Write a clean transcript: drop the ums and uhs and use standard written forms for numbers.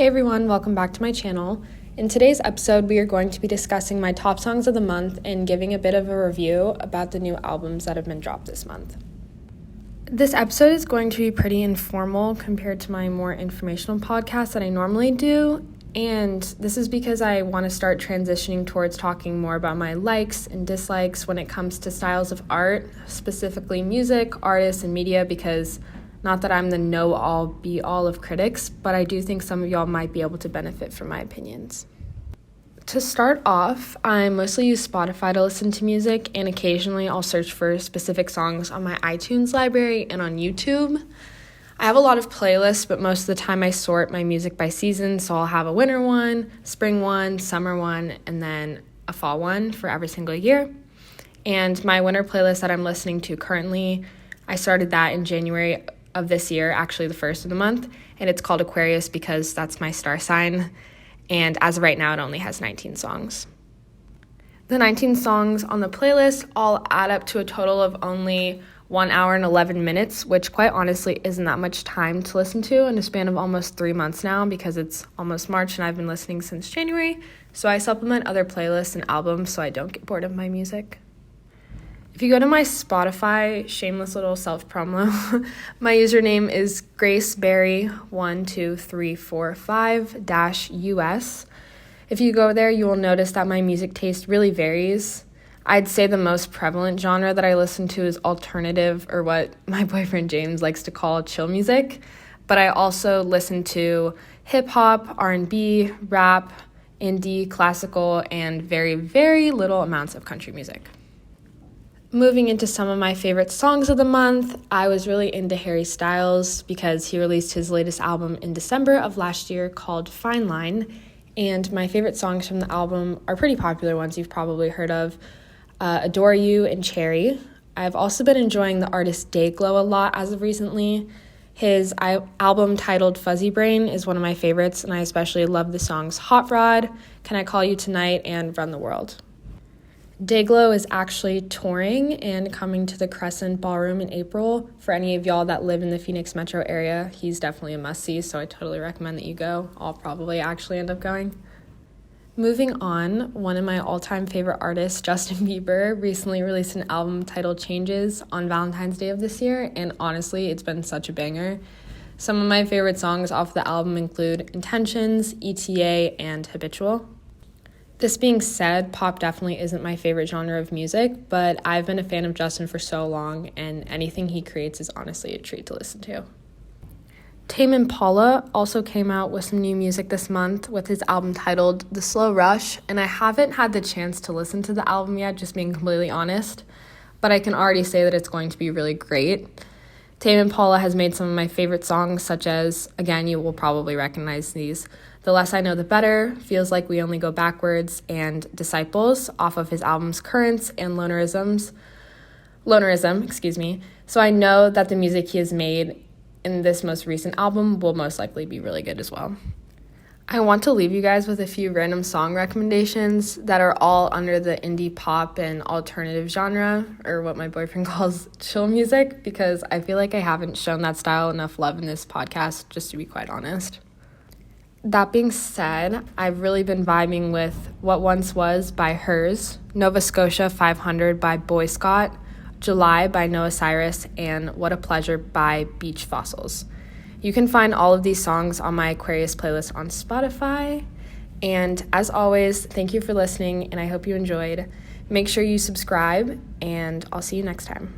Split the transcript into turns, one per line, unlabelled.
Hey everyone, welcome back to my channel. In today's episode, we are going to be discussing my top songs of the month and giving a bit of a review about the new albums that have been dropped this month. This episode is going to be pretty informal compared to my more informational podcast that I normally do, and this is because I want to start transitioning towards talking more about my likes and dislikes when it comes to styles of art, specifically music, artists, and media, because not that I'm the know-all, be-all of critics, but I do think some of y'all might be able to benefit from my opinions. To start off, I mostly use Spotify to listen to music, and occasionally I'll search for specific songs on my iTunes library and on YouTube. I have a lot of playlists, but most of the time I sort my music by season, so I'll have a winter one, spring one, summer one, and then a fall one for every single year. And my winter playlist that I'm listening to currently, I started that in January of this year, actually the first of the month, and it's called Aquarius because that's my star sign, and as of right now it only has 19 songs. The 19 songs on the playlist all add up to a total of only 1 hour and 11 minutes, which quite honestly isn't that much time to listen to in a span of almost 3 months now because it's almost March and I've been listening since January, so I supplement other playlists and albums so I don't get bored of my music. If you go to my Spotify, shameless little self-promo, my username is graceberry12345-US. If you go there, you will notice that my music taste really varies. I'd say the most prevalent genre that I listen to is alternative, or what my boyfriend James likes to call chill music, but I also listen to hip-hop, R&B, rap, indie, classical, and very, very little amounts of country music. Moving into some of my favorite songs of the month, I was really into Harry Styles because he released his latest album in December of last year called Fine Line, and my favorite songs from the album are pretty popular ones you've probably heard of, Adore You and Cherry. I've also been enjoying the artist Dayglow a lot as of recently. His album titled Fuzzy Brain is one of my favorites, and I especially love the songs Hot Rod, Can I Call You Tonight, and Run the World. Dayglow is actually touring and coming to the Crescent Ballroom in April. For any of y'all that live in the Phoenix metro area, he's definitely a must-see, so I totally recommend that you go. I'll probably actually end up going. Moving on, one of my all-time favorite artists, Justin Bieber, recently released an album titled Changes on Valentine's Day of this year, and honestly, it's been such a banger. Some of my favorite songs off the album include Intentions, ETA, and Habitual. This being said, pop definitely isn't my favorite genre of music, but I've been a fan of Justin for so long, and anything he creates is honestly a treat to listen to. Tame Impala also came out with some new music this month with his album titled The Slow Rush, and I haven't had the chance to listen to the album yet, just being completely honest, but I can already say that it's going to be really great. Tame Impala has made some of my favorite songs, such as, again, you will probably recognize these, The Less I Know the Better, Feels Like We Only Go Backwards, and Disciples off of his albums Currents and Lonerism, so I know that the music he has made in this most recent album will most likely be really good as well. I want to leave you guys with a few random song recommendations that are all under the indie pop and alternative genre, or what my boyfriend calls chill music, because I feel like I haven't shown that style enough love in this podcast, just to be quite honest. That being said, I've really been vibing with What Once Was by Hers, Nova Scotia 500 by Boy Scott, July by Noah Cyrus, and What a Pleasure by Beach Fossils. You can find all of these songs on my Aquarius playlist on Spotify. And as always, thank you for listening, and I hope you enjoyed. Make sure you subscribe, and I'll see you next time.